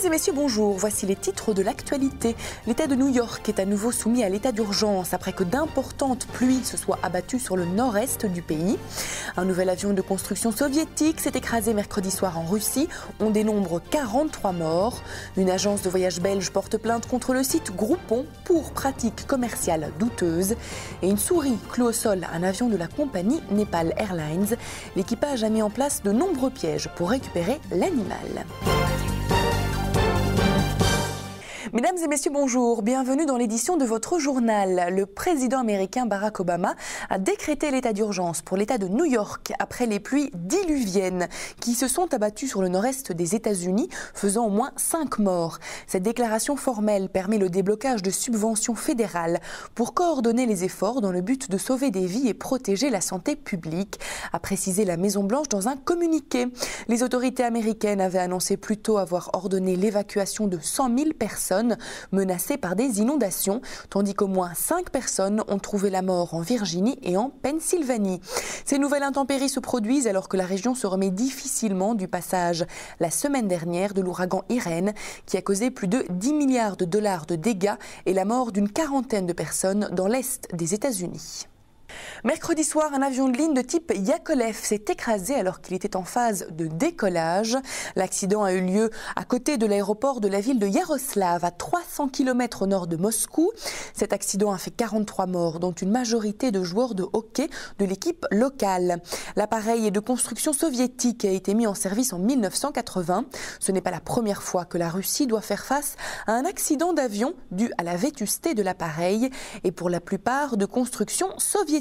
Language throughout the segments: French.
et messieurs, bonjour. Voici les titres de l'actualité. L'État de New York est à nouveau soumis à l'état d'urgence après que d'importantes pluies se soient abattues sur le nord-est du pays. Un nouvel avion de construction soviétique s'est écrasé mercredi soir en Russie. On dénombre 43 morts. Une agence de voyage belge porte plainte contre le site Groupon pour pratiques commerciales douteuses. Et une souris clôt au sol un avion de la compagnie Nepal Airlines. L'équipage a mis en place de nombreux pièges pour récupérer l'animal. Mesdames et messieurs, bonjour. Bienvenue dans l'édition de votre journal. Le président américain Barack Obama a décrété l'état d'urgence pour l'État de New York après les pluies diluviennes qui se sont abattues sur le nord-est des États-Unis, faisant au moins 5 morts. Cette déclaration formelle permet le déblocage de subventions fédérales pour coordonner les efforts dans le but de sauver des vies et protéger la santé publique, a précisé la Maison-Blanche dans un communiqué. Les autorités américaines avaient annoncé plus tôt avoir ordonné l'évacuation de 100 000 personnes menacées par des inondations, tandis qu'au moins 5 personnes ont trouvé la mort en Virginie et en Pennsylvanie. Ces nouvelles intempéries se produisent alors que la région se remet difficilement du passage la semaine dernière de l'ouragan Irene, qui a causé plus de 10 milliards de dollars de dégâts et la mort d'une quarantaine de personnes dans l'est des États-Unis. Mercredi soir, un avion de ligne de type Yakolev s'est écrasé alors qu'il était en phase de décollage. L'accident a eu lieu à côté de l'aéroport de la ville de Yaroslav, à 300 km au nord de Moscou. Cet accident a fait 43 morts, dont une majorité de joueurs de hockey de l'équipe locale. L'appareil est de construction soviétique et a été mis en service en 1980. Ce n'est pas la première fois que la Russie doit faire face à un accident d'avion dû à la vétusté de l'appareil et pour la plupart de construction soviétique.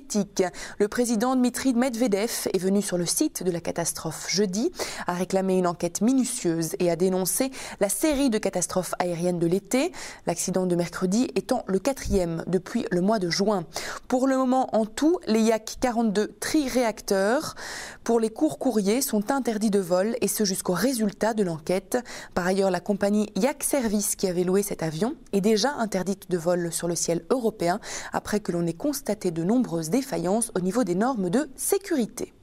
Le président Dmitri Medvedev est venu sur le site de la catastrophe jeudi, a réclamé une enquête minutieuse et a dénoncé la série de catastrophes aériennes de l'été, l'accident de mercredi étant le 4e depuis le mois de juin. Pour le moment, en tout, les Yak-42 tri-réacteurs pour les courts courriers sont interdits de vol et ce jusqu'au résultat de l'enquête. Par ailleurs, la compagnie Yak Service qui avait loué cet avion est déjà interdite de vol sur le ciel européen après que l'on ait constaté de nombreuses défaillances au niveau des normes de sécurité.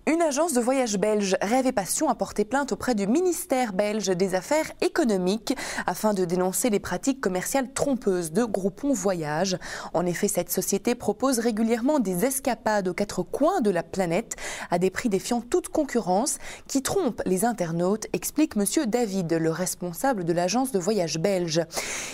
Une agence de voyage belge, Rêve et Passion, a porté plainte auprès du ministère belge des Affaires économiques afin de dénoncer les pratiques commerciales trompeuses de Groupon Voyage. En effet, cette société propose régulièrement des escapades aux 4 coins de la planète à des prix défiant toute concurrence qui trompent les internautes, explique Monsieur David, le responsable de l'agence de voyage belge.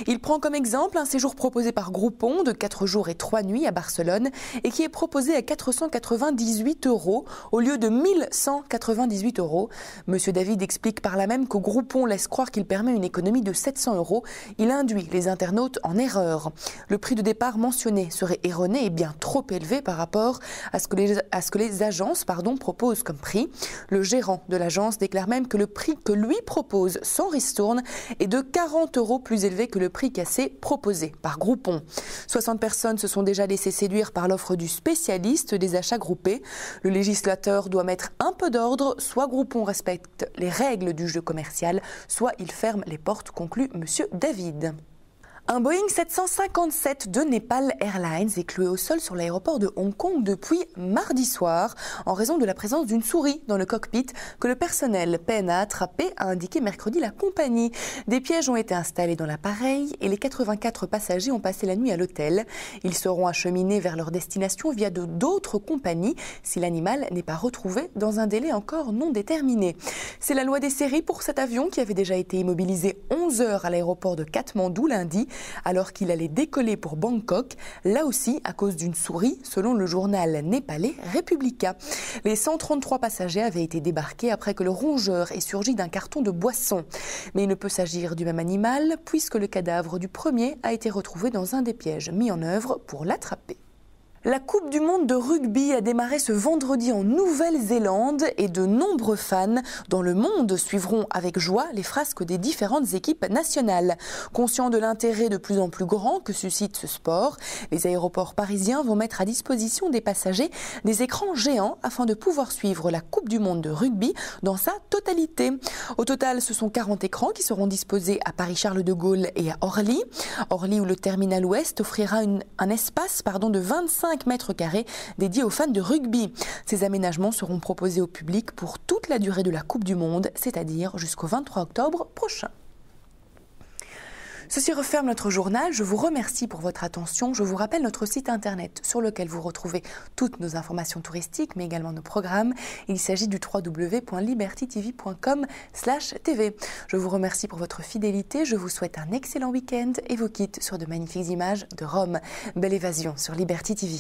Il prend comme exemple un séjour proposé par Groupon de 4 jours et 3 nuits à Barcelone et qui est proposé à 498 € au lieu de 1198 €. Monsieur David explique par là même que Groupon laisse croire qu'il permet une économie de 700 €. Il induit les internautes en erreur. Le prix de départ mentionné serait erroné et bien trop élevé par rapport à ce que les agences proposent comme prix. Le gérant de l'agence déclare même que le prix que lui propose sans ristourne est de 40 € plus élevé que le prix cassé proposé par Groupon. 60 personnes se sont déjà laissées séduire par l'offre du spécialiste des achats groupés. Le législateur doit mettre un peu d'ordre, soit Groupon respecte les règles du jeu commercial, soit il ferme les portes, conclut Monsieur David. Un Boeing 757 de Nepal Airlines est cloué au sol sur l'aéroport de Hong Kong depuis mardi soir en raison de la présence d'une souris dans le cockpit que le personnel peine à attraper, a indiqué mercredi la compagnie. Des pièges ont été installés dans l'appareil et les 84 passagers ont passé la nuit à l'hôtel. Ils seront acheminés vers leur destination via d'autres compagnies si l'animal n'est pas retrouvé dans un délai encore non déterminé. C'est la loi des séries pour cet avion qui avait déjà été immobilisé 11 heures à l'aéroport de Katmandou lundi, alors qu'il allait décoller pour Bangkok, là aussi à cause d'une souris, selon le journal népalais Republica. Les 133 passagers avaient été débarqués après que le rongeur ait surgi d'un carton de boisson. Mais il ne peut s'agir du même animal, puisque le cadavre du premier a été retrouvé dans un des pièges mis en œuvre pour l'attraper. La Coupe du monde de rugby a démarré ce vendredi en Nouvelle-Zélande et de nombreux fans dans le monde suivront avec joie les frasques des différentes équipes nationales. Conscients de l'intérêt de plus en plus grand que suscite ce sport, les aéroports parisiens vont mettre à disposition des passagers des écrans géants afin de pouvoir suivre la Coupe du monde de rugby dans sa totalité. Au total, ce sont 40 écrans qui seront disposés à Paris-Charles de Gaulle et à Orly. Orly où le terminal ouest offrira un espace de 25 mètres carrés dédié aux fans de rugby. Ces aménagements seront proposés au public pour toute la durée de la Coupe du Monde, c'est-à-dire jusqu'au 23 octobre prochain. Ceci referme notre journal. Je vous remercie pour votre attention. Je vous rappelle notre site internet sur lequel vous retrouvez toutes nos informations touristiques, mais également nos programmes. Il s'agit du www.libertytv.com/tv. Je vous remercie pour votre fidélité. Je vous souhaite un excellent week-end et vous quitte sur de magnifiques images de Rome. Belle évasion sur Liberty TV.